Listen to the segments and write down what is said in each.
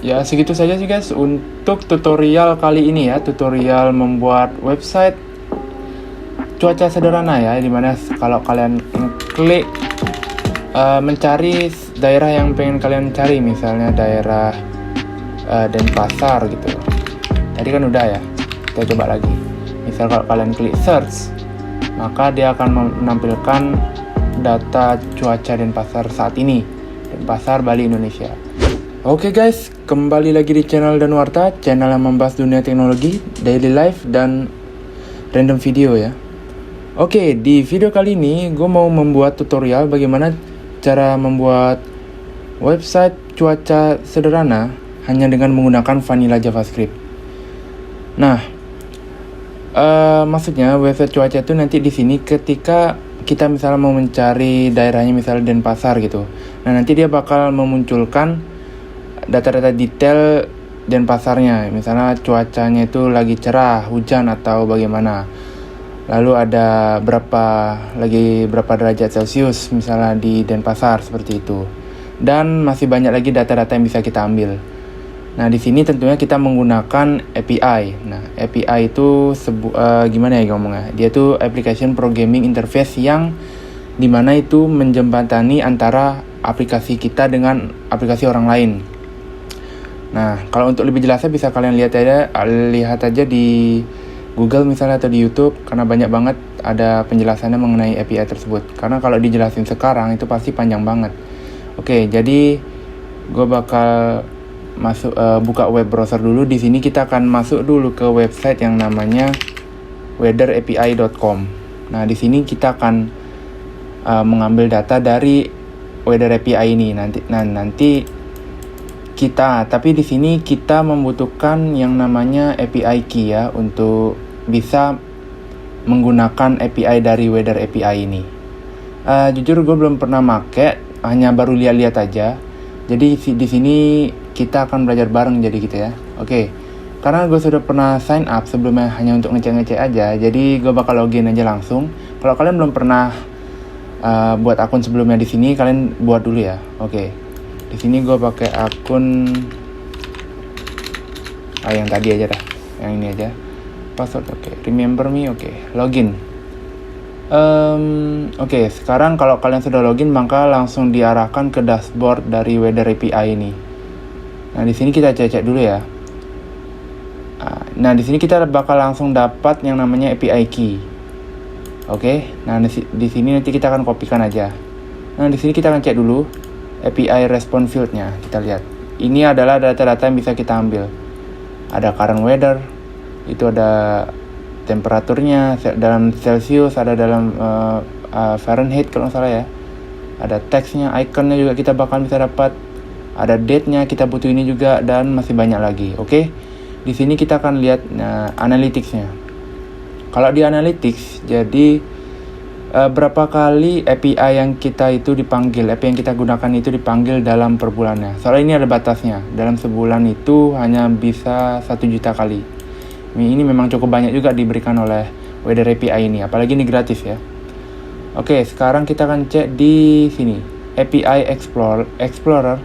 Ya segitu saja sih guys untuk tutorial kali ini ya, tutorial membuat website cuaca sederhana ya, dimana kalau kalian klik mencari daerah yang pengen kalian cari, misalnya daerah Denpasar gitu. Tadi kan udah ya, kita coba lagi. Misal kalau kalian klik search, maka dia akan menampilkan data cuaca Denpasar saat ini, Denpasar, Bali, Indonesia. Oke guys, kembali lagi di channel Danuarta, channel yang membahas dunia teknologi, daily life, dan random video ya. Oke, di video kali ini gue mau membuat tutorial bagaimana cara membuat website cuaca sederhana hanya dengan menggunakan vanilla JavaScript. Nah, maksudnya website cuaca itu nanti di sini ketika kita misalnya mau mencari daerahnya misalnya Denpasar gitu. Nah, nanti dia bakal memunculkan data-data detail Denpasarnya, misalnya cuacanya itu lagi cerah, hujan atau bagaimana. Lalu ada berapa derajat Celcius misalnya di Denpasar seperti itu. Dan masih banyak lagi data-data yang bisa kita ambil. Nah, di sini tentunya kita menggunakan API. Nah, API itu gimana ya ngomongnya? Dia tuh application programming interface yang dimana itu menjembatani antara aplikasi kita dengan aplikasi orang lain. Nah, kalau untuk lebih jelasnya bisa kalian lihat aja di Google misalnya atau di YouTube, karena banyak banget ada penjelasannya mengenai API tersebut. Karena kalau dijelasin sekarang itu pasti panjang banget. Oke, jadi gue bakal buka web browser dulu. Di sini kita akan masuk dulu ke website yang namanya weatherapi.com. Nah, di sini kita akan mengambil data dari Weather API ini nanti tapi di sini kita membutuhkan yang namanya API key ya untuk bisa menggunakan API dari Weather API ini. Jujur gue belum pernah make, hanya baru lihat-lihat aja. Jadi di sini kita akan belajar bareng jadi gitu ya. Oke. Karena gue sudah pernah sign up sebelumnya hanya untuk ngecek aja, jadi gue bakal login aja langsung. Kalau kalian belum pernah buat akun sebelumnya di sini, kalian buat dulu ya. Oke. Di sini gue pakai akun yang tadi aja dah, yang ini aja. Password oke. Remember me oke. Login. Oke, sekarang kalau kalian sudah login, maka langsung diarahkan ke dashboard dari Weather API ini. Nah, di sini kita cek dulu ya. Nah, di sini kita bakal langsung dapat yang namanya API key. Oke. Nah, di sini nanti kita akan kopikan aja. Nah, di sini kita akan cek dulu API response field-nya. Kita lihat. Ini adalah data-data yang bisa kita ambil. Ada current weather, itu ada temperaturnya dalam Celsius, ada dalam Fahrenheit kalau nggak salah ya. Ada teksnya, ikonnya juga kita bakal bisa dapat. Ada date-nya, kita butuh ini juga, dan masih banyak lagi. Oke. Di sini kita akan lihat analytics-nya. Kalau di analytics, jadi berapa kali API yang kita itu dipanggil, API yang kita gunakan itu dipanggil dalam per bulannya. Soalnya ini ada batasnya. Dalam sebulan itu hanya bisa 1 juta kali. Ini memang cukup banyak juga diberikan oleh Weather API ini, apalagi ini gratis ya. Oke, sekarang kita akan cek di sini API Explorer.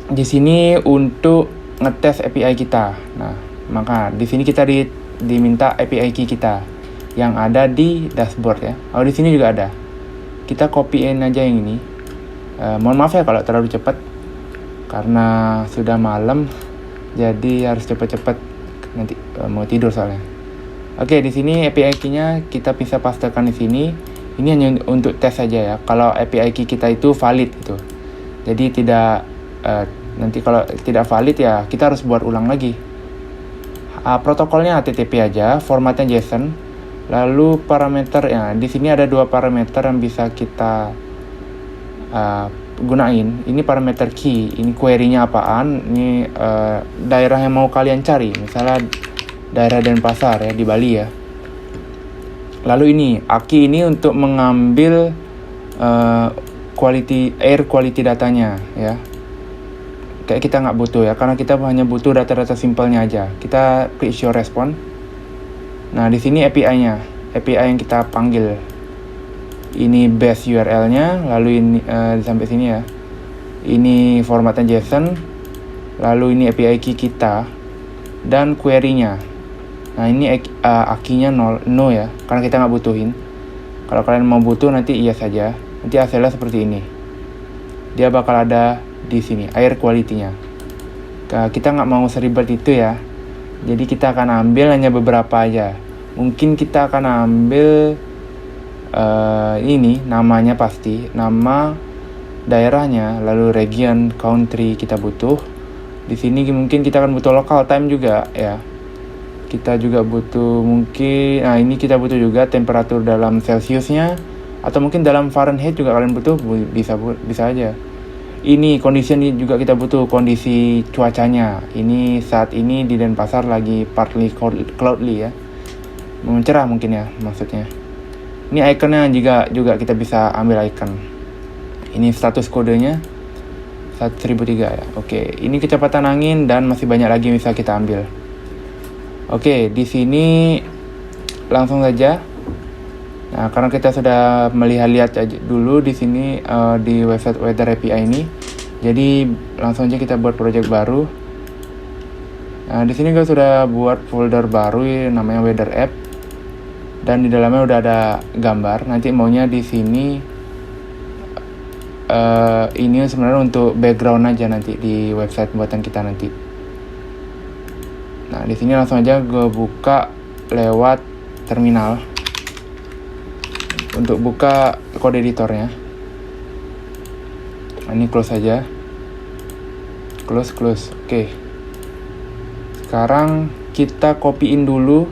Di sini untuk ngetes API kita. Nah, maka di sini kita diminta API key kita yang ada di dashboard ya. Oh, di sini juga ada. Kita copyin aja yang ini. Mohon maaf ya kalau terlalu cepat karena sudah malam, jadi harus cepat-cepat nanti mau tidur soalnya. Oke, di sini API key-nya kita bisa pastekan di sini. Ini hanya untuk tes saja ya. Kalau API key kita itu valid gitu. Jadi tidak nanti kalau tidak valid ya kita harus buat ulang lagi. Protokolnya HTTP aja, formatnya JSON. Lalu parameter ya, di sini ada 2 parameter yang bisa kita gunain. Ini parameter key, ini query-nya apaan, ini daerah yang mau kalian cari, misalnya daerah Denpasar ya di Bali ya. Lalu ini AKI ini untuk mengambil air quality datanya ya. Kayak kita nggak butuh ya, karena kita hanya butuh data-data simpelnya aja. Kita klik show response. Nah, di sini API-nya, API yang kita panggil. Ini base URL-nya, lalu ini sampai sini ya. Ini formatnya JSON. lalu ini API key kita, dan query-nya. Nah ini key-nya no ya, karena kita nggak butuhin. Kalau kalian mau butuh nanti iya saja. Nanti hasilnya seperti ini. Dia bakal ada di sini air quality-nya. Kita nggak mau seribet itu ya. Jadi kita akan ambil hanya beberapa aja. Mungkin kita akan ambil ini namanya pasti, nama daerahnya, lalu region, country kita butuh. Di sini mungkin kita akan butuh local time juga ya. Kita juga butuh mungkin, nah ini kita butuh juga temperatur dalam Celsiusnya, atau mungkin dalam Fahrenheit juga kalian butuh, bisa aja. Ini kondisi ini juga kita butuh kondisi cuacanya. Ini saat ini di Denpasar lagi partly cloudy ya, mencerah mungkin ya maksudnya. Ini ikonnya juga kita bisa ambil icon. Ini status kodenya 1003 ya. Oke, ini kecepatan angin dan masih banyak lagi yang bisa kita ambil. Oke, di sini langsung saja. Nah, karena kita sudah melihat dulu di sini di website Weather API ini, jadi langsung aja kita buat project baru. Nah, di sini kita sudah buat folder baru namanya Weather App, dan di dalamnya udah ada gambar. Nanti maunya di sini ini sebenarnya untuk background aja nanti di website buatan kita nanti. Nah, di sini langsung aja gue buka lewat terminal untuk buka kode editornya. Nah, ini close aja. Close. Oke. Sekarang kita copyin dulu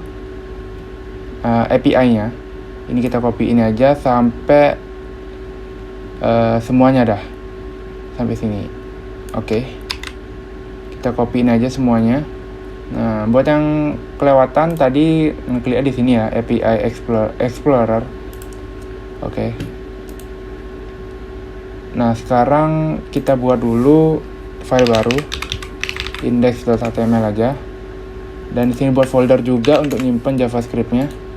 API-nya. Ini kita copyin aja sampai semuanya dah. Sampai sini. Oke. Kita copyin aja semuanya. Nah, buat yang kelewatan tadi ngeklik di sini ya, API Explorer. Oke. Nah, sekarang kita buat dulu file baru, index.html aja. Dan di sini buat folder juga untuk nyimpen JavaScript-nya.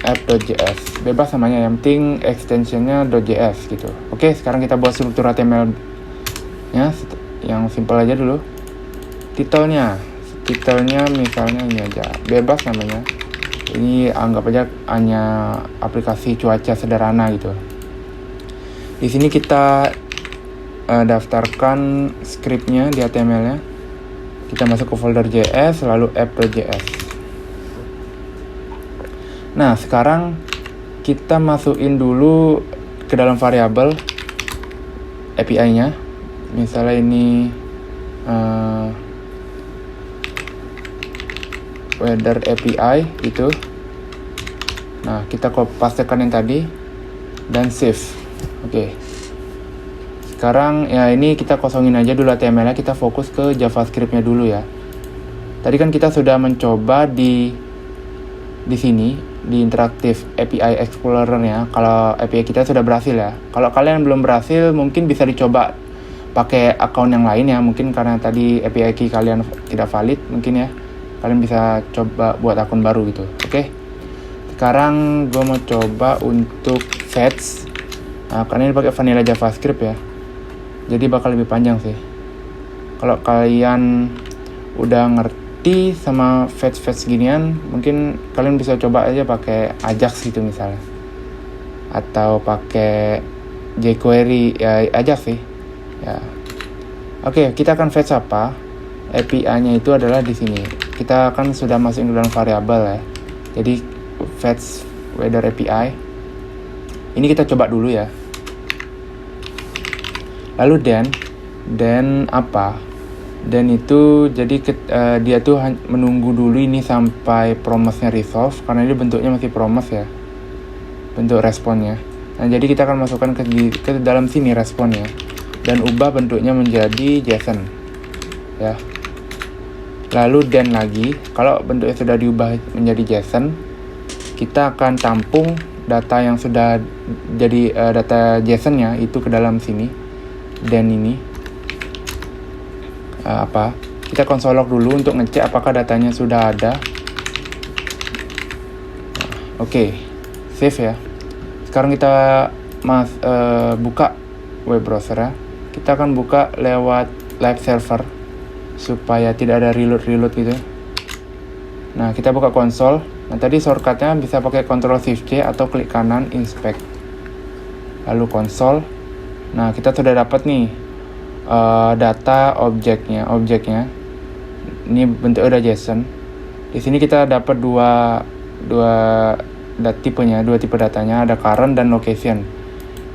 App.js. Bebas namanya, yang penting extension-nya .js gitu. Oke, sekarang kita buat struktur HTML-nya yang simple aja dulu. Titelnya misalnya ini aja, bebas namanya. Ini anggap aja hanya aplikasi cuaca sederhana gitu. Di sini kita daftarkan scriptnya di HTML-nya. Kita masuk ke folder JS, lalu app.js. Nah, sekarang kita masukin dulu ke dalam variabel API-nya. Misalnya ini Weather API gitu. Nah, kita pastekan yang tadi dan save. Oke. Sekarang ya ini kita kosongin aja dulu HTML-nya, kita fokus ke JavaScript-nya dulu ya. Tadi kan kita sudah mencoba di sini di Interactive API Explorer-nya. Kalau API kita sudah berhasil ya. Kalau kalian belum berhasil, mungkin bisa dicoba pakai akun yang lain ya. Mungkin karena tadi API key kalian tidak valid, mungkin ya. Kalian bisa coba buat akun baru gitu. Oke. Sekarang gue mau coba untuk fetch. Nah, karena ini pakai vanilla JavaScript ya. Jadi bakal lebih panjang sih. Kalau kalian udah ngerti sama fetch ginian, mungkin kalian bisa coba aja pakai Ajax gitu misalnya. Atau pakai jQuery ya, Ajax sih. Ya. Oke, kita akan fetch apa? API-nya itu adalah di sini. Kita kan sudah masukin ke dalam variabel ya. Jadi fetch weather API. Ini kita coba dulu ya. Lalu then apa? Dan itu jadi dia tuh menunggu dulu ini sampai promise-nya resolve, karena ini bentuknya masih promise ya. Bentuk responnya. Nah, jadi kita akan masukkan ke dalam sini responnya dan ubah bentuknya menjadi JSON. Ya. Lalu then lagi, kalau bentuknya sudah diubah menjadi JSON, kita akan tampung data yang sudah jadi data JSON-nya itu ke dalam sini. Dan ini kita console log dulu untuk ngecek apakah datanya sudah ada. Oke, save ya. Sekarang kita buka web browser ya. kita akan buka lewat live server supaya tidak ada reload gitu. Nah, kita buka konsol. Nah, tadi shortcutnya bisa pakai Ctrl Shift C atau klik kanan inspect. Lalu konsol. Nah, kita sudah dapat nih data objeknya. Ini bentuknya udah JSON. Di sini kita dapat dua tipe datanya, ada current dan location.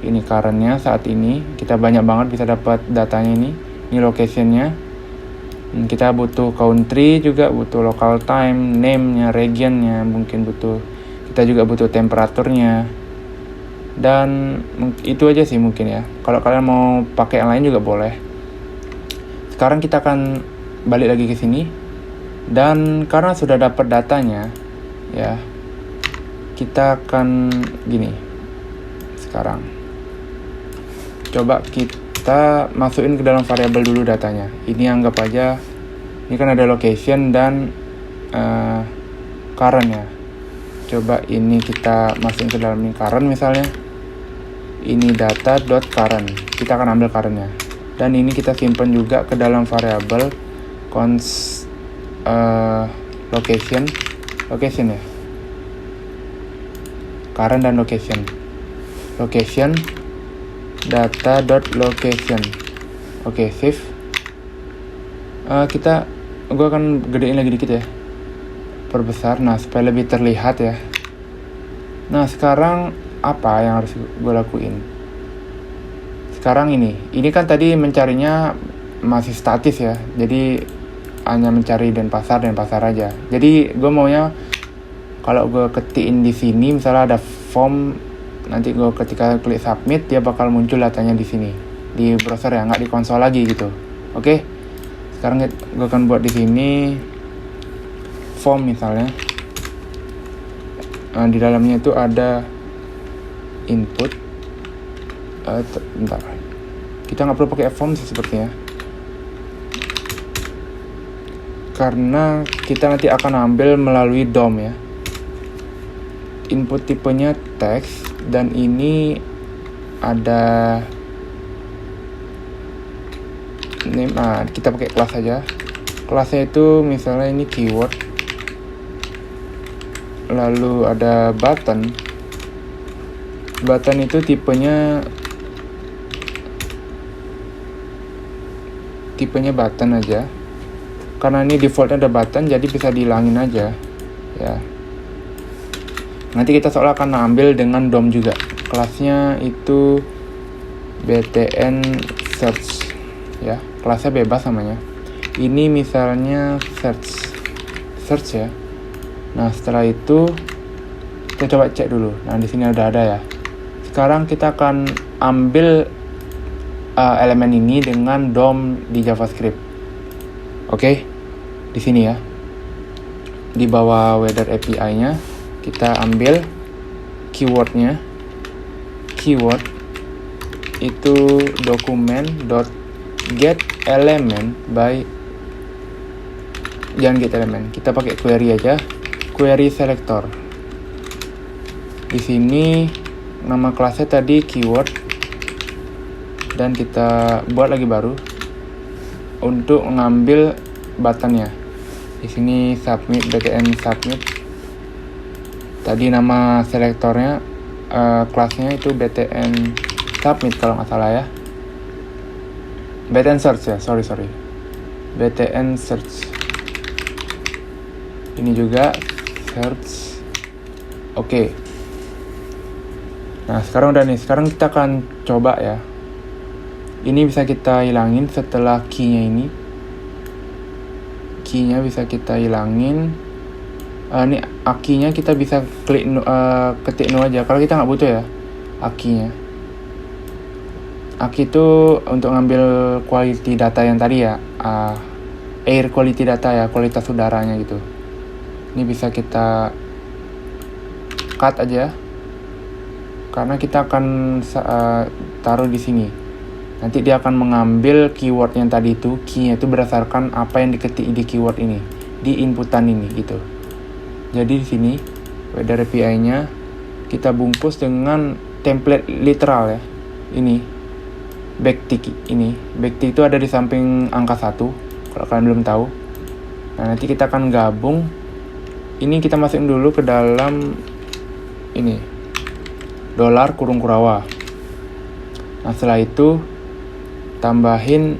Ini currentnya saat ini, kita banyak banget bisa dapat datanya ini. Ini locationnya. Kita butuh country juga, butuh local time, name-nya, region-nya, mungkin kita juga butuh temperaturnya. Dan itu aja sih mungkin ya. Kalau kalian mau pakai yang lain juga boleh. Sekarang kita akan balik lagi ke sini. Dan karena sudah dapat datanya, ya, kita akan gini. Sekarang coba kita masukin ke dalam variabel dulu datanya. Ini anggap aja, ini kan ada location dan current ya. Coba ini kita masukin ke dalam ini current misalnya. Ini data.current. Kita akan ambil currentnya. Dan ini kita simpan juga ke dalam variabel location ya. Current dan location data.location. Oke, save. Gue akan gedein lagi dikit ya, perbesar, nah supaya lebih terlihat ya. Nah, sekarang apa yang harus gue lakuin? Sekarang ini kan tadi mencarinya masih statis ya, jadi hanya mencari Denpasar aja. Jadi gue maunya kalau gue ketiin di sini, misalnya ada form, nanti gue ketika klik submit dia bakal muncul datanya di sini di browser ya, nggak di konsol lagi gitu. Oke. Sekarang gue akan buat di sini form misalnya. Di dalamnya itu ada input. Bentar. Kita nggak perlu pakai form sih sepertinya. Karena kita nanti akan ambil melalui DOM ya. Input tipenya text dan ini ada name. Kita pakai kelas aja. Kelasnya itu misalnya ini keyword. Lalu ada button. Button itu tipenya button aja. Karena ini defaultnya ada button, jadi bisa dihilangin aja ya. Nanti kita soalnya akan ambil dengan DOM juga. Kelasnya itu btn search ya. Kelasnya bebas namanya. Ini misalnya search ya. Nah, setelah itu kita coba cek dulu. Nah, di sini udah ada ya. Sekarang kita akan ambil elemen ini dengan DOM di JavaScript. Oke. Di sini ya. Di bawah weather API-nya kita ambil keywordnya. Keyword itu document.get element by, jangan get element, kita pakai query aja, query selector. Di sini nama kelasnya tadi keyword dan kita buat lagi baru untuk mengambil buttonnya. Di sini submit, btn submit. Tadi nama selektornya kelasnya itu btn submit kalau nggak salah ya. btn search ya, sorry. btn search. Ini juga search. Oke. Nah, sekarang udah nih. Sekarang kita akan coba ya. Ini bisa kita hilangin setelah key-nya ini. Key-nya bisa kita hilangin. Ini akinya kita bisa klik ketik no aja kalau kita nggak butuh ya akinya. Aki itu untuk ngambil quality data yang tadi ya, air quality data ya, kualitas udaranya gitu. Ini bisa kita cut aja karena kita akan taruh di sini. Nanti dia akan mengambil keyword yang tadi itu, key-nya itu berdasarkan apa yang diketik di keyword ini, di inputan ini gitu. Jadi di sini weather API-nya kita bungkus dengan template literal ya. Ini backtick ini. Backtick itu ada di samping angka 1 kalau kalian belum tahu. Nah, nanti kita akan gabung. Ini kita masukin dulu ke dalam ini dolar kurung Kurawa. Nah, setelah itu tambahin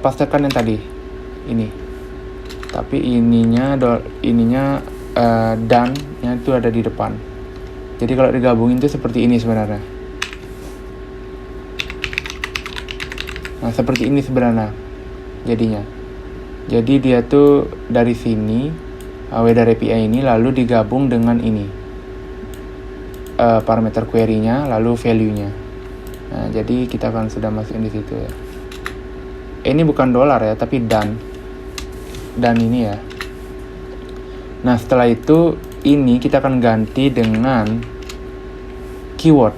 pastekan yang tadi ini. Tapi ininya dan-nya itu ada di depan. Jadi kalau digabungin itu seperti ini sebenarnya. Nah, seperti ini sebenarnya jadinya. Jadi dia tuh dari sini weather API ini lalu digabung dengan ini parameter query-nya lalu value-nya. Nah, jadi kita akan sudah masukin di situ ya. Ini bukan dolar ya, tapi dan ini ya. Nah, setelah itu ini kita akan ganti dengan keyword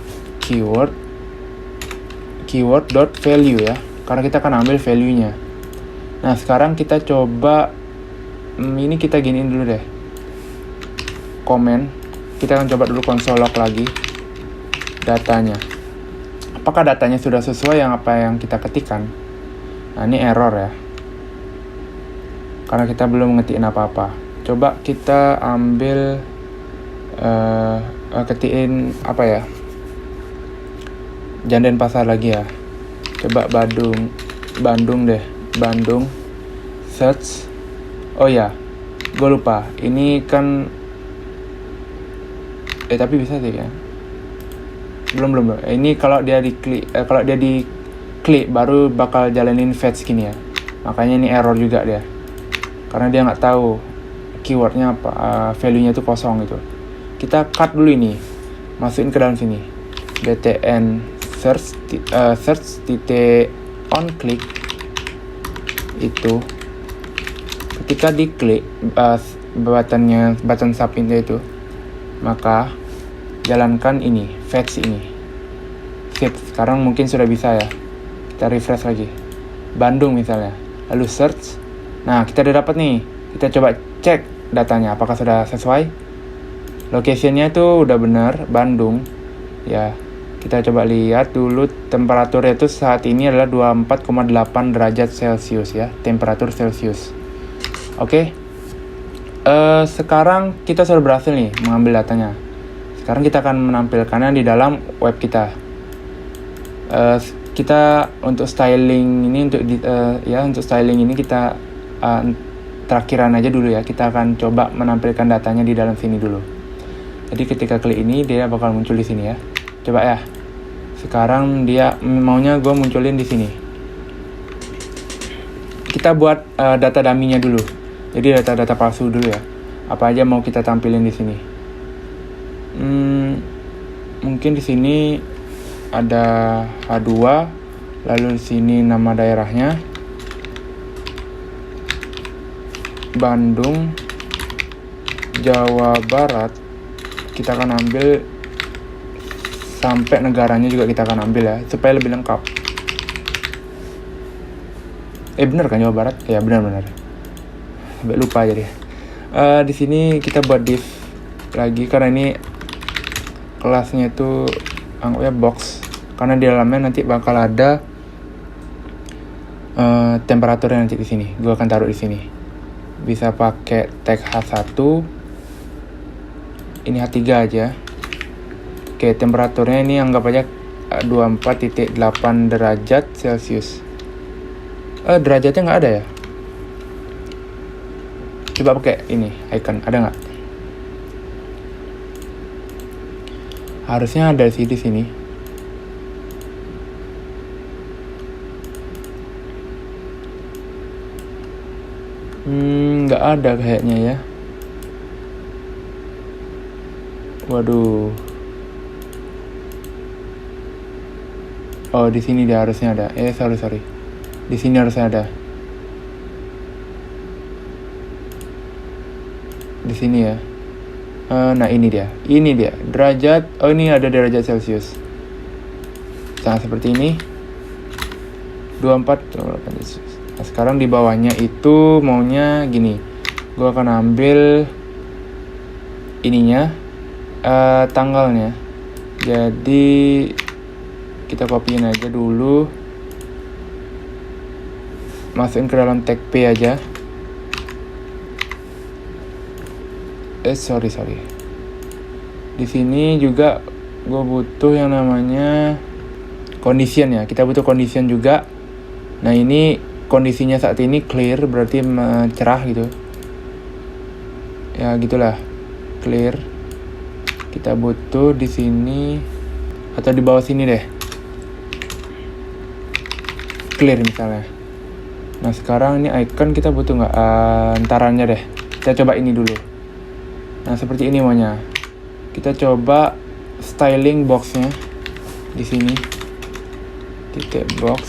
dot value ya, karena kita akan ambil value-nya. Nah, sekarang kita coba ini kita giniin dulu deh. Comment. Kita akan coba dulu console log lagi datanya. Apakah datanya sudah sesuai yang apa yang kita ketikkan? Nah, ini error ya. Karena kita belum ngetiin apa-apa. Coba kita ambil ketikin apa ya? Janden Pasar lagi ya. Coba Bandung deh. Bandung search. Oh ya, gue lupa. Ini kan tapi bisa sih ya. Belum. Ini kalau dia diklik baru bakal jalanin fetch gini ya. Makanya ini error juga dia. Karena dia nggak tahu keywordnya apa, value-nya itu kosong gitu. Kita cut dulu ini, masukin ke dalam sini. btn search titik on click itu. Ketika diklik button submit itu, maka jalankan ini, fetch ini. Sip, sekarang mungkin sudah bisa ya. Kita refresh lagi. Bandung misalnya. Lalu search. Nah, kita udah dapat nih. Kita coba cek datanya apakah sudah sesuai. Location-nya itu udah benar, Bandung. Ya, kita coba lihat dulu temperaturnya itu saat ini adalah 24,8 derajat Celcius ya, temperatur Celcius. Oke. Sekarang kita sudah berhasil nih mengambil datanya. Sekarang kita akan menampilkannya di dalam web kita. Kita untuk styling ini untuk styling ini kita terakhiran aja dulu ya. Kita akan coba menampilkan datanya di dalam sini dulu. Jadi ketika klik ini dia bakal muncul di sini ya. Coba ya. Sekarang dia maunya gue munculin di sini. Kita buat data dummy-nya dulu. Jadi data-data palsu dulu ya. Apa aja mau kita tampilin di sini? Mungkin di sini ada H2, lalu di sini nama daerahnya Bandung, Jawa Barat. Kita akan ambil sampai negaranya juga kita akan ambil ya, supaya lebih lengkap. Bener kan Jawa Barat? Ya benar. Sampai lupa jadi. Di sini kita buat div lagi karena ini kelasnya itu anggapnya box, karena di dalamnya nanti bakal ada temperaturnya nanti di sini. Gua akan taruh di sini. Bisa pakai tag H1. Ini H3 aja. Oke, temperaturnya ini anggap aja 24.8 derajat Celcius. Derajatnya nggak ada ya? Coba pakai ini icon, ada nggak? Harusnya ada sih di sini. Nggak ada kayaknya ya. Waduh. Oh, di sini dia harusnya ada. Sorry. Di sini harusnya ada. Di sini ya. Nah, ini dia. Derajat. Oh, ini ada derajat Celcius. Nah, seperti ini. 24,8 Celcius. Nah, sekarang di bawahnya itu maunya gini. Gue akan ambil ininya, tanggalnya. Jadi kita copyin aja dulu. masukin ke dalam tag P aja. Sorry. Di sini juga gue butuh yang namanya condition ya. Kita butuh condition juga. Nah, ini kondisinya saat ini clear, berarti cerah gitu. Ya gitulah, clear. Kita butuh di sini atau di bawah sini deh, clear misalnya. Nah, sekarang ini icon kita butuh nggak? Antaranya deh. Kita coba ini dulu. Nah, seperti ini maunya. Kita coba styling boxnya di sini. Titik box.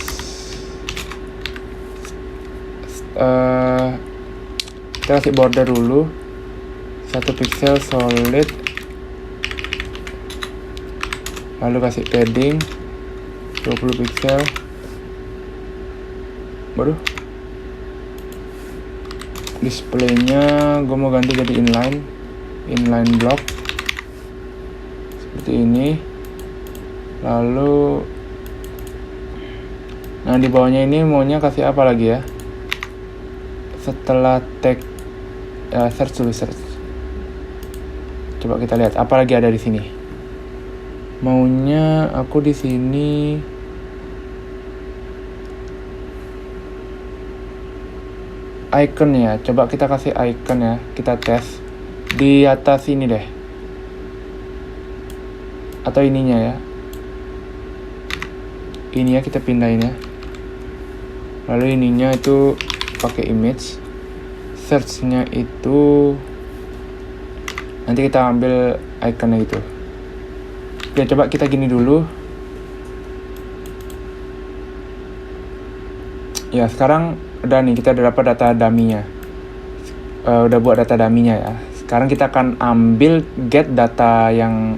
Kita kasih border dulu. 1 pixel solid. Lalu kasih padding 20 pixel. Baru displaynya gue mau ganti jadi inline block seperti ini. Lalu nah, di bawahnya ini maunya kasih apa lagi ya? Setelah tag search dulu, search. Coba kita lihat apa lagi ada di sini. Maunya aku di sini icon ya. Coba kita kasih icon ya. Kita tes di atas ini deh. Atau ininya ya. Ini ya, kita pindahin ya. Lalu ininya itu pakai image. Search-nya itu nanti kita ambil iconnya itu. Oke, coba kita gini dulu. Ya, sekarang udah nih, kita udah dapat data dummy-nya. Udah buat data dummy-nya ya. Sekarang kita akan ambil get data yang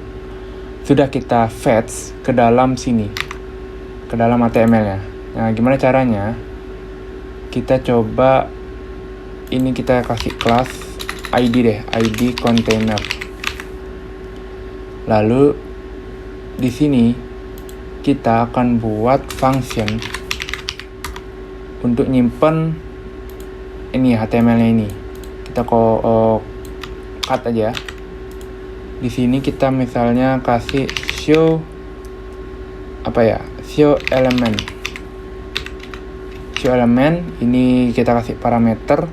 sudah kita fetch ke dalam sini, ke dalam HTML-nya. Nah, gimana caranya? Kita coba ini, kita kasih kelas ID deh, ID container. Lalu di sini kita akan buat function untuk nyimpen ini HTML-nya ini. Kita cut aja. Di sini kita misalnya kasih show show element. Show element ini kita kasih parameter.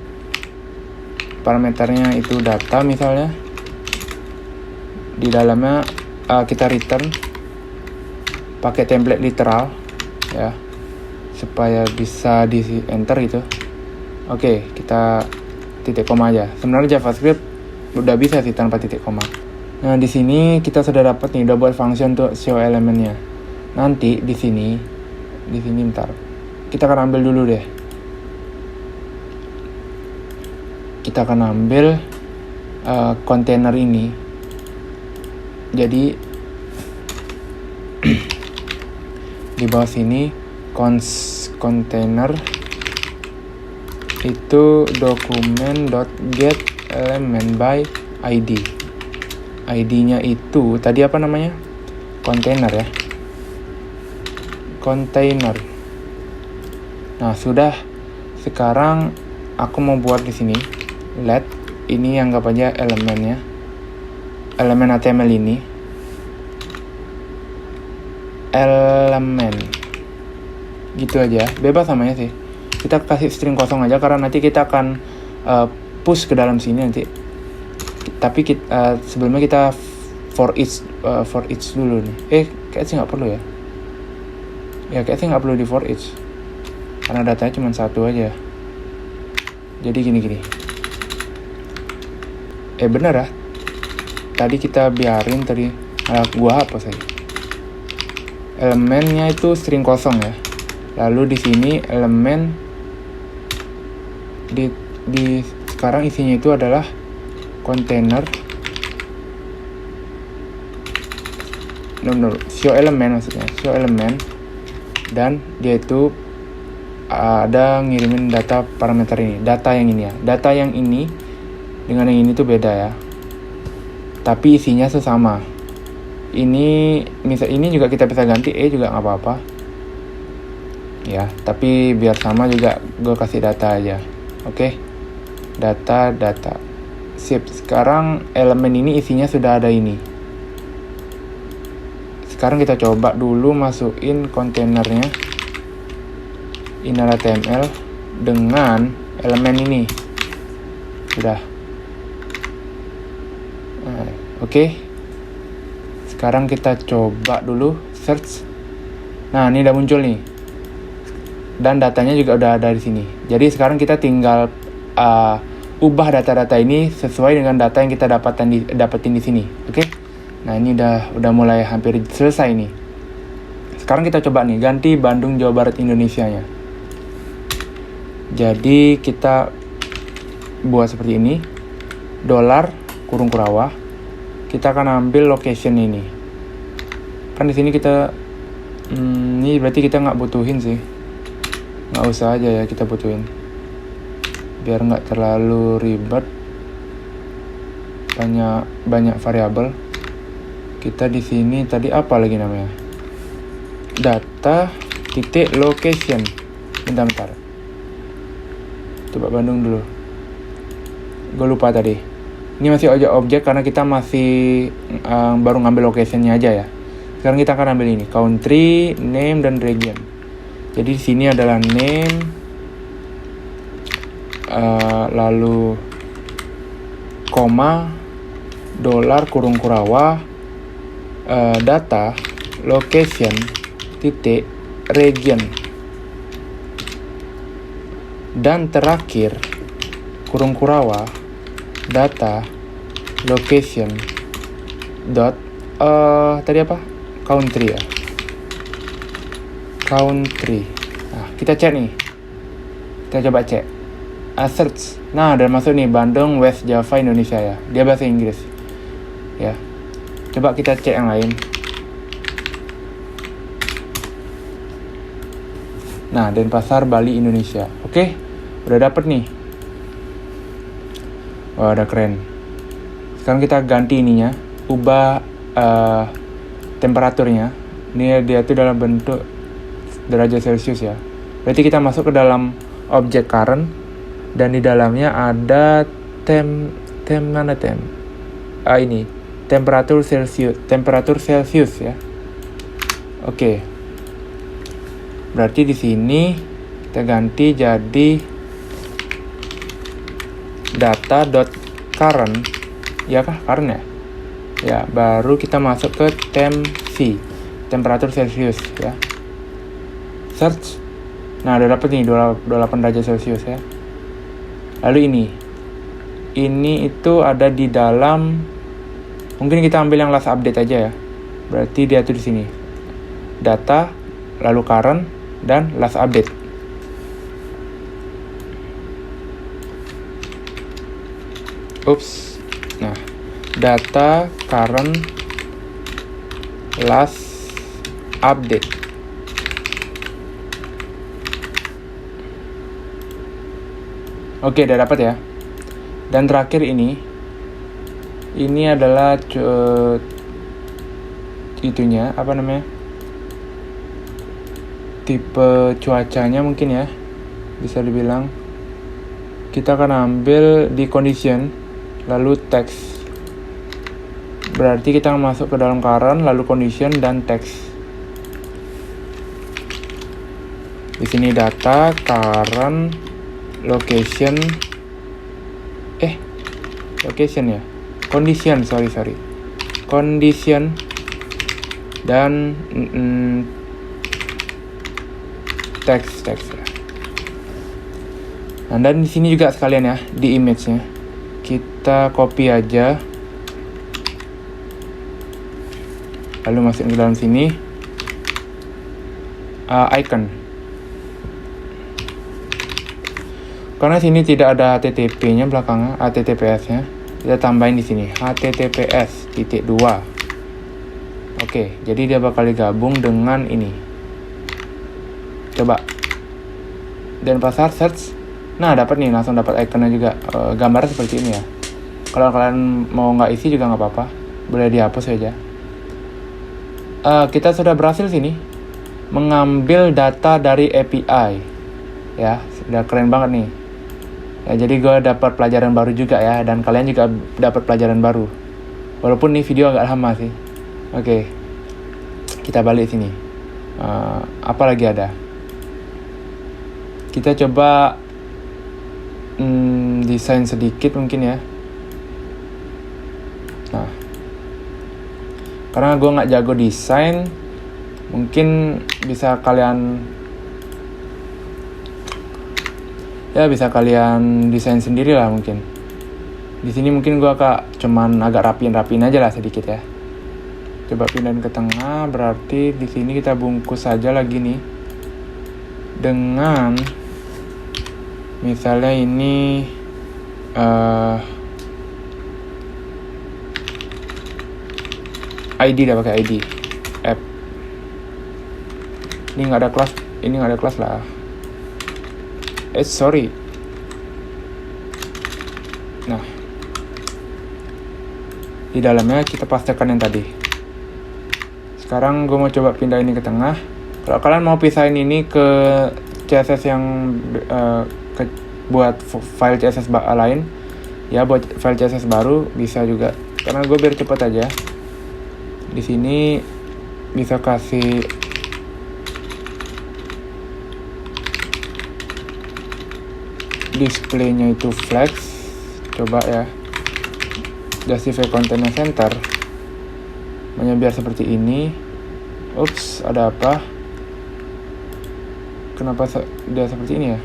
Parameternya itu data misalnya. Di dalamnya kita return pakai template literal ya, supaya bisa di enter gitu. Oke, kita titik koma aja. Sebenarnya JavaScript udah bisa sih tanpa titik koma. Nah, di sini kita sudah dapat nih, udah buat function untuk show elemennya. Nanti di sini bentar. Kita akan ambil dulu deh. Kita akan ambil kontainer ini. Jadi di bawah sini container itu document.get element by id. ID-nya itu tadi apa namanya? Container ya. Container. Nah, sudah. Sekarang aku mau buat di sini let ini anggap aja elemennya. Elemen HTML ini. Elemen. Gitu aja. Bebas namanya sih. Kita kasih string kosong aja karena nanti kita akan push ke dalam sini nanti. Tapi sebelumnya kita for each dulu nih. Kayaknya sih nggak perlu ya. Ya kayaknya sih nggak perlu di for each. Karena datanya cuma satu aja. Jadi gini. Bener ya. Tadi kita biarin gua hapus aja. Elemennya itu string kosong ya. Lalu di sini elemen di sekarang isinya itu adalah container. Show element maksudnya. Show element. Dan dia itu ada ngirimin data parameter ini. Data yang ini ya. Data yang ini dengan yang ini tuh beda ya. Tapi isinya sesama. Ini juga kita bisa ganti juga nggak apa-apa. ya, tapi biar sama juga gue kasih data aja. Oke, data. Sip, sekarang elemen ini isinya sudah ada ini. Sekarang kita coba dulu masukin kontainernya inner.html dengan elemen ini. Sudah. Oke. Sekarang kita coba dulu search. Nah, ini udah muncul nih. Dan datanya juga udah ada di sini. Jadi sekarang kita tinggal ubah data-data ini sesuai dengan data yang kita dapetin di sini. Oke? Nah, ini udah mulai hampir selesai nih. Sekarang kita coba nih ganti Bandung, Jawa Barat, Indonesianya. Jadi kita buat seperti ini. Dolar kurung kurawah. Kita akan ambil location ini. Kan di sini kita ini berarti kita nggak butuhin sih. Nggak usah aja ya kita butuhin. Biar nggak terlalu ribet. Banyak variabel. Kita di sini tadi apa lagi namanya? Data titik location. Bentar. Coba Bandung dulu. Gue lupa tadi. Ini masih objek karena kita masih baru ngambil locationnya aja ya. Sekarang kita akan ambil ini, country, name, dan region. Jadi di sini adalah name, lalu koma, dolar kurung kurawah, data, location, titik, region. Dan terakhir kurung kurawah, data, location, dot, tadi apa? Country ya. Country. Nah, kita cek nih. Kita coba cek. Search. Nah, udah masuk nih Bandung, West Java, Indonesia ya. Dia bahasa Inggris. Ya. Coba kita cek yang lain. Nah, Denpasar, Bali, Indonesia. Oke. Udah dapet nih. Wah, udah keren. Sekarang kita ganti ininya. Ubah temperaturnya. Ini dia tuh dalam bentuk derajat Celcius ya. Berarti kita masuk ke dalam objek current dan di dalamnya ada ini temperatur Celcius ya. Oke. Berarti di sini kita ganti jadi data.current ya kah? Current ya? Ya, baru kita masuk ke temperatur Celcius ya. Search. Nah, udah dapet nih 28 derajat Celcius ya. Lalu ini itu ada di dalam, mungkin kita ambil yang last update aja ya. Berarti dia tuh di sini. Data, lalu current, dan last update. Ups. Nah, data, current, last update. Oke, udah dapat ya. Dan terakhir ini adalah itunya, apa namanya? Tipe cuacanya mungkin ya. Bisa dibilang. Kita akan ambil di condition, lalu text. Berarti kita masuk ke dalam current, lalu condition dan text. Di sini data, current, location ya, condition, sorry, condition dan text ya. Nah, dan di sini juga sekalian ya di image-nya kita copy aja, lalu masukin ke dalam sini icon. Karena sini tidak ada HTTP-nya belakangnya, HTTPS-nya, kita tambahin di sini HTTPS:2. Oke, jadi dia bakal digabung dengan ini. Coba Denpasar search. Nah, dapat nih, langsung dapat ikonnya juga. Gambarnya seperti ini ya. Kalau kalian mau nggak isi juga nggak apa-apa, boleh dihapus saja. Kita sudah berhasil sini. mengambil data dari API. Ya, sudah keren banget nih. Ya, jadi gue dapat pelajaran baru juga ya, dan kalian juga dapat pelajaran baru. Walaupun nih video agak lama sih. Oke, kita balik sini. Apa lagi ada? Kita coba desain sedikit mungkin ya. Nah, karena gue nggak jago desain, mungkin bisa kalian desain sendiri lah mungkin. Di sini mungkin gue cuman agak rapiin aja lah sedikit ya. Coba pindahin ke tengah, berarti di sini kita bungkus saja lagi nih dengan misalnya ini ID, dah pakai ID app. Ini nggak ada kelas lah. Sorry. Nah, di dalamnya kita pastikan yang tadi. Sekarang gue mau coba pindah ini ke tengah. Kalau kalian mau pisahin ini ke CSS yang buat file CSS lain, ya buat file CSS baru bisa juga. Karena gue biar cepet aja. Di sini bisa kasih displaynya itu flex. Coba ya, justify contentnya center, biar seperti ini. Ups, ada apa? Kenapa dia seperti ini ya?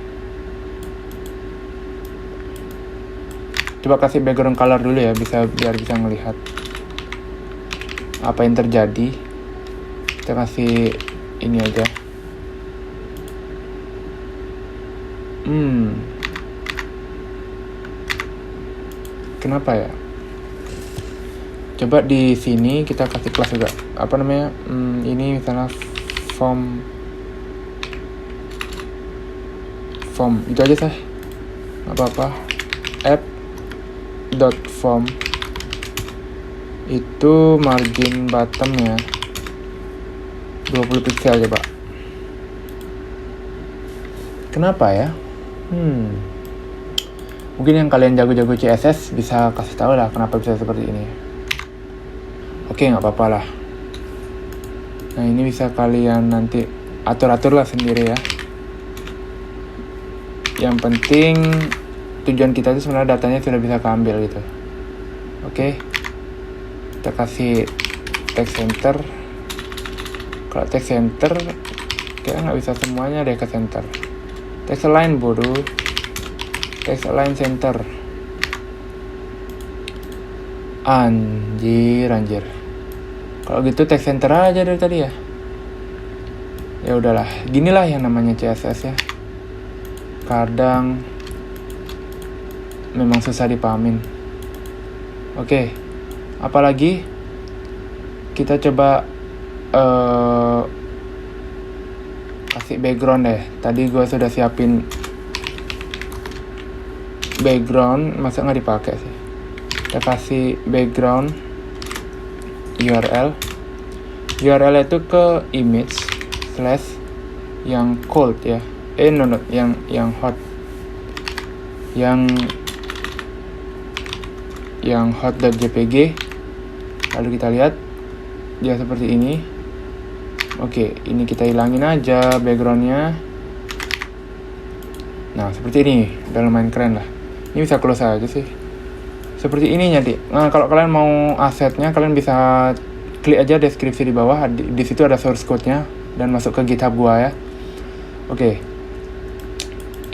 Coba kasih background color dulu ya, biar bisa melihat apa yang terjadi. Kita kasih ini aja. Kenapa ya? Coba di sini kita kasih kelas juga. Apa namanya? Ini misalnya form itu aja sih. Apa-apa. App.form itu margin bottomnya 20 pixel coba. Kenapa ya? Mungkin yang kalian jago-jago CSS bisa kasih tahu lah kenapa bisa seperti ini. Oke, nggak apa-apa lah. Nah, ini bisa kalian nanti atur-atur lah sendiri ya. Yang penting tujuan kita itu sebenarnya datanya sudah bisa keambil gitu. Oke, kita kasih text center. Kalau text center kayak nggak bisa semuanya deh ke center. Text align bodoh. Text align center. Anjir. Kalau gitu text center aja dari tadi ya. Ya udahlah, ginilah yang namanya CSS ya. Kadang memang susah dipahamin. Oke, apalagi kita coba kasih background deh. Tadi gue sudah siapin background, masa nggak dipakai sih? Kita kasih background URL itu ke image / yang cold ya. Yang hot. Yang hot.jpg. Lalu kita lihat dia seperti ini. Oke, ini kita hilangin aja backgroundnya. Nah, seperti ini. Udah lumayan keren lah. Ini bisa close aja sih. Seperti ini nanti. Nah, kalau kalian mau asetnya, kalian bisa klik aja deskripsi di bawah. Di situ ada source code-nya dan masuk ke GitHub gua ya. Oke.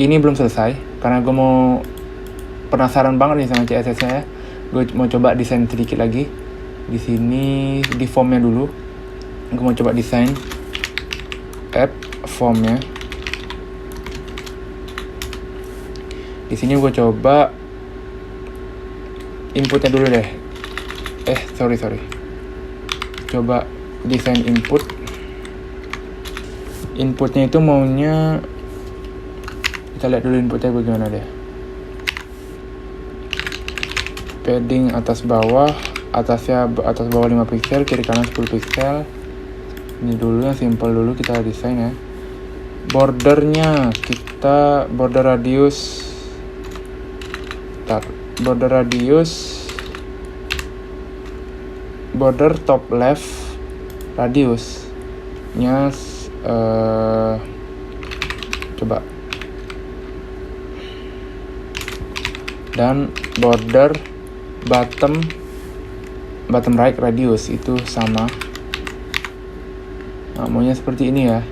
Ini belum selesai karena gue mau penasaran banget nih sama CSS-nya ya. Gue mau coba desain sedikit lagi. Di sini di form-nya dulu. Gue mau coba desain app form-nya. Di sini gue coba inputnya dulu deh. Sorry. Coba desain input. Inputnya itu maunya, kita lihat dulu inputnya bagaimana deh. Padding atas bawah, atas bawah 5 pixel, kiri kanan 10 pixel. Ini dulu yang simple dulu kita desain ya. Bordernya kita border radius border top left radiusnya coba, dan border bottom right radius itu sama. Nah, maunya seperti ini ya.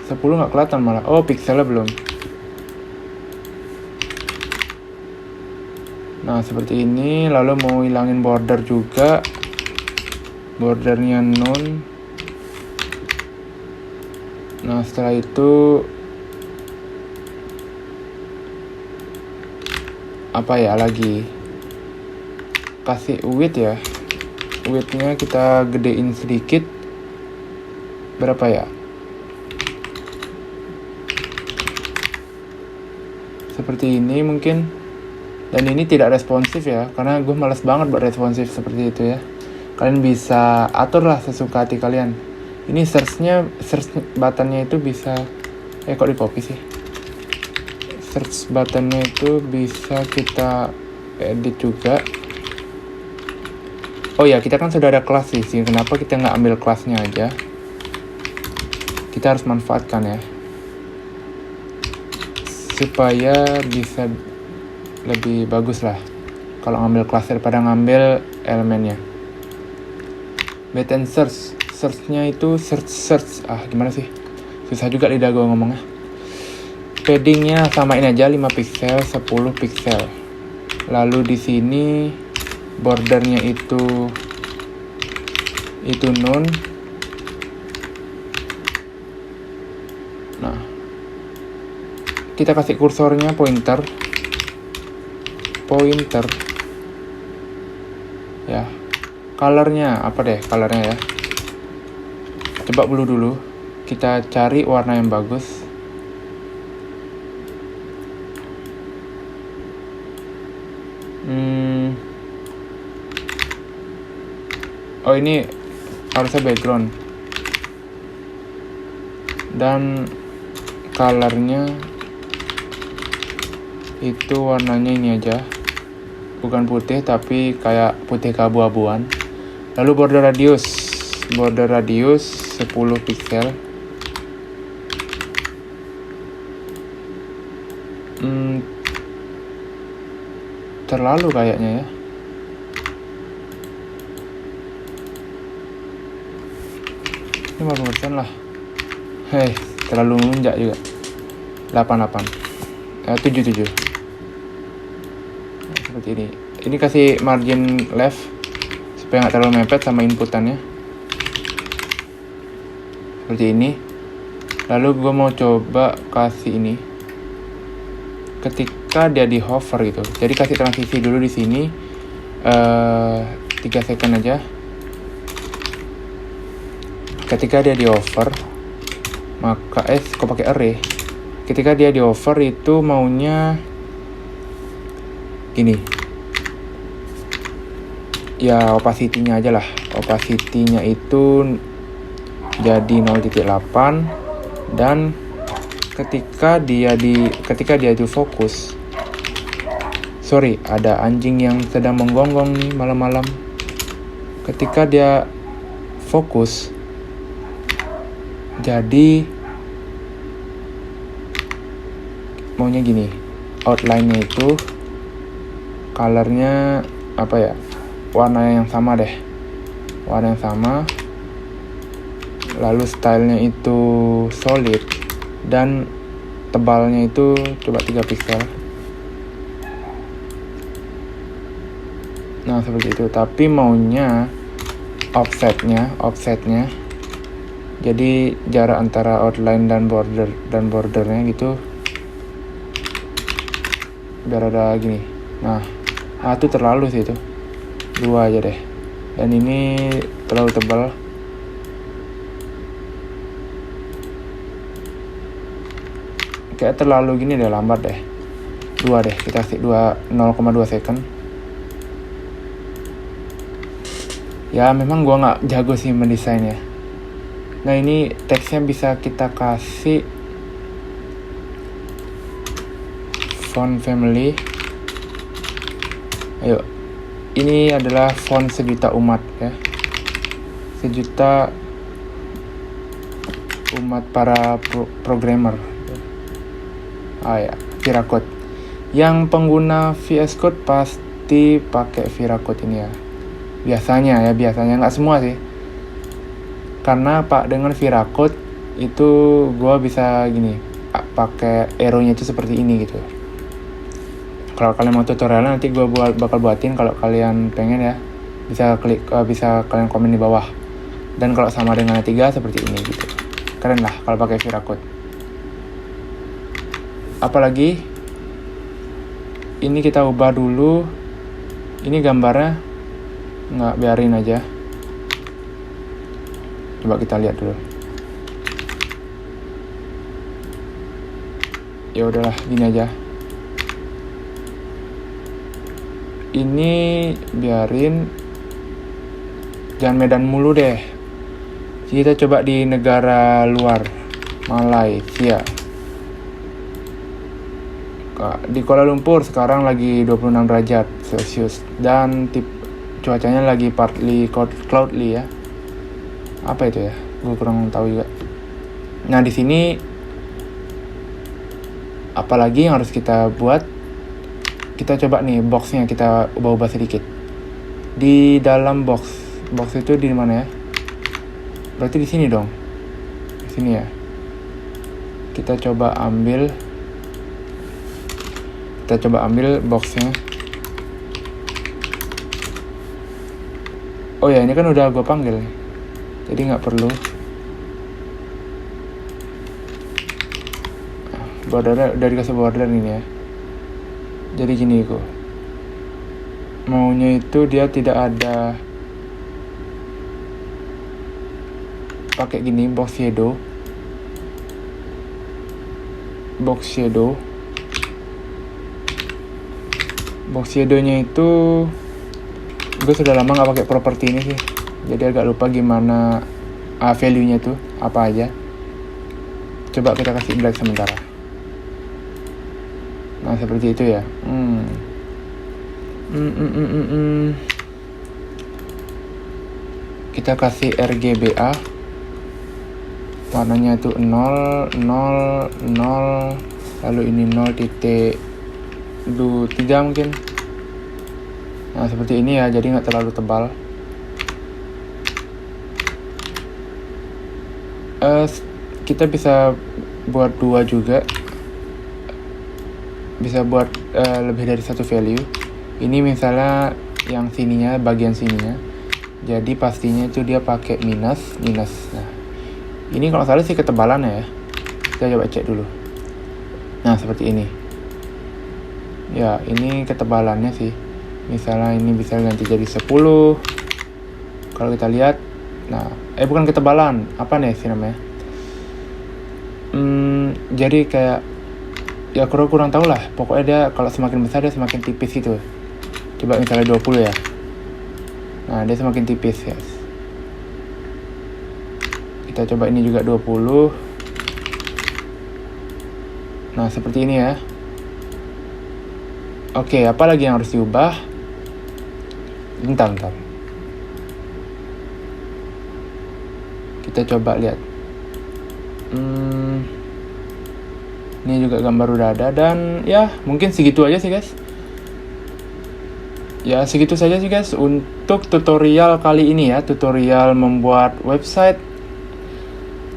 Sepuluh nggak kelihatan malah. Oh, pikselnya belum. Nah, seperti ini. Lalu mau hilangin border juga. Bordernya none. Nah, setelah itu apa ya lagi? Kasih width ya. Width-nya kita gedein sedikit. Berapa ya? Seperti ini mungkin. Dan ini tidak responsif ya, karena gue males banget buat responsif seperti itu ya. Kalian bisa atur lah sesuka hati kalian. Ini search buttonnya itu bisa kok di copy sih. Search buttonnya itu bisa kita edit juga. Oh ya, kita kan sudah ada kelas sih. Kenapa kita nggak ambil kelasnya aja? Kita harus manfaatkan ya, supaya bisa lebih bagus lah kalau ngambil kelas daripada ngambil elemennya. Button search-nya itu search. Gimana sih? Susah juga lidah gue ngomongnya. Paddingnya samain aja 5 pixel, 10 pixel. Lalu di sini bordernya itu none. Nah, kita kasih kursornya pointer ya. Colornya apa deh? Colornya ya, coba blue dulu. Kita cari warna yang bagus. Oh, ini harusnya background. Dan colornya itu warnanya ini aja, bukan putih tapi kayak putih keabu-abuan. Lalu border radius 10 pixel. Terlalu kayaknya ya. Ini 50% lah. Terlalu menunjuk juga. 88. 77. Nah, seperti ini. Ini kasih margin left supaya nggak terlalu mepet sama inputannya. Seperti ini. Lalu gue mau coba kasih ini. Ketika dia di hover gitu. Jadi kasih transisi dulu di sini. 3 second aja. Ketika dia di hover, maka kok pakai array. Ketika dia di hover itu maunya gini. Ya, opacity-nya aja lah. Opacity-nya itu jadi 0.8 dan ketika dia di fokus. Sorry, ada anjing yang sedang menggonggong nih malam-malam. Ketika dia fokus, jadi maunya gini, outline-nya itu color-nya apa ya, warna yang sama deh, warna yang sama. Lalu style-nya itu solid dan tebalnya itu coba 3 pixel. Nah, seperti itu. Tapi maunya offsetnya jadi jarak antara outline dan bordernya gitu biar ada gini. Nah itu terlalu sih, itu 2 aja deh. Dan ini terlalu tebal. kayak terlalu gini deh, lambat deh. 2 deh, kita kasih 0,2 second. Ya memang gua nggak jago sih mendesainnya. Nah ini teksnya bisa kita kasih font family. Ayo, ini adalah font sejuta umat ya, sejuta umat para programmer. Ya, VS Code. Yang pengguna VS Code pasti pakai VS Code ini ya. Biasanya nggak semua sih. Karena Pak dengan VS Code itu gua bisa gini, pakai arrow-nya itu seperti ini gitu. Kalau kalian mau tutorialnya nanti gua bakal buatin, kalau kalian pengen ya bisa kalian komen di bawah. Dan kalau sama dengan 3 seperti ini gitu. Keren lah kalau pakai VS Code. Apalagi ini kita ubah dulu. Ini gambarnya nggak, biarin aja. Coba kita lihat dulu. Ya udahlah, gini aja. Ini biarin, jangan Medan mulu deh. Kita coba di negara luar, Malaysia. Di Kuala Lumpur sekarang lagi 26 derajat Celcius dan cuacanya lagi partly cloudy ya. Apa itu ya? Gue kurang tahu juga. Nah di sini apalagi yang harus kita buat? Kita coba nih boxnya kita ubah-ubah sedikit. Di dalam box itu di mana ya? Berarti di sini dong. Di sini ya. Kita coba ambil boxnya. Oh ya, ini kan udah gue panggil, jadi nggak perlu. Border udah dikasih border ini ya. Jadi gini kok. Maunya itu dia tidak ada pakai gini box shadownya itu gue sudah lama nggak pakai properti ini sih, jadi agak lupa gimana value-nya tuh apa aja. Coba kita kasih black sementara. Nah seperti itu ya. Kita kasih RGBA, warnanya itu 0, 0, 0, lalu ini 0.3 mungkin. Nah seperti ini ya, jadi nggak terlalu tebal. Kita bisa buat 2 juga, bisa buat lebih dari 1 value. Ini misalnya yang sininya, bagian sininya, jadi pastinya itu dia pakai minus. Nah ini kalau salah sih ketebalannya ya, kita coba cek dulu. Nah seperti ini ya, ini ketebalannya sih. Misalnya ini bisa ganti jadi 10. Kalau kita lihat, nah, bukan ketebalan, apa nih sih namanya? Jadi kayak, ya kurang tahu lah. Pokoknya dia kalau semakin besar dia semakin tipis gitu. Coba misalnya 20 ya. Nah, dia semakin tipis ya. Kita coba ini juga 20. Nah, seperti ini ya. Oke, apa lagi yang harus diubah? Bentar. Kita coba lihat. Ini juga gambar udah ada, dan ya mungkin segitu aja sih guys. Ya segitu saja sih guys untuk tutorial kali ini ya, tutorial membuat website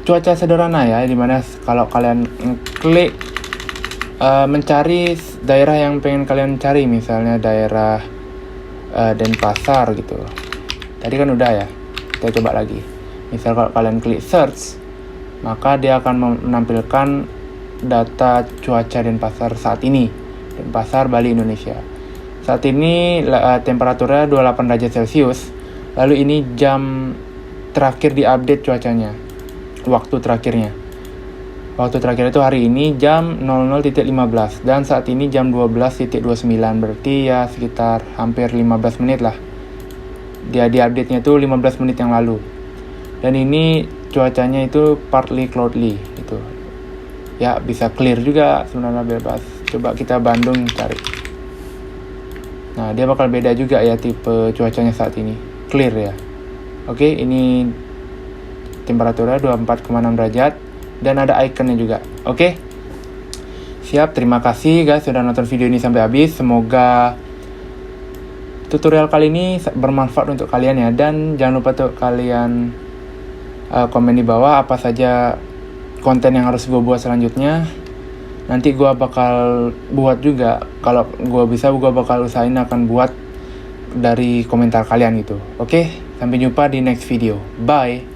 cuaca sederhana ya, dimana kalau kalian klik mencari daerah yang pengen kalian cari, misalnya daerah Denpasar gitu. Tadi kan udah ya, kita coba lagi. Misal kalau kalian klik search, maka dia akan menampilkan data cuaca Denpasar saat ini, Denpasar, Bali, Indonesia. Saat ini temperaturnya 28 derajat Celcius. Lalu ini jam terakhir diupdate cuacanya, waktu terakhirnya. Waktu terakhir itu hari ini jam 00.15 dan saat ini jam 12.29, berarti ya sekitar hampir 15 menit lah. Dia di update-nya itu 15 menit yang lalu. Dan ini cuacanya itu partly cloudy gitu. Ya bisa clear juga sebenarnya, bebas. Coba kita Bandung cari. Nah, dia bakal beda juga ya tipe cuacanya saat ini. Clear ya. Oke, ini temperaturnya 24,6 derajat dan ada ikonnya juga. Oke. Siap, terima kasih guys sudah nonton video ini sampai habis. Semoga tutorial kali ini bermanfaat untuk kalian ya, dan jangan lupa tuh kalian komen di bawah apa saja konten yang harus gue buat selanjutnya. Nanti gue bakal buat juga, kalau gue bisa gue bakal usahain akan buat dari komentar kalian gitu. Oke, sampai jumpa di next video. Bye.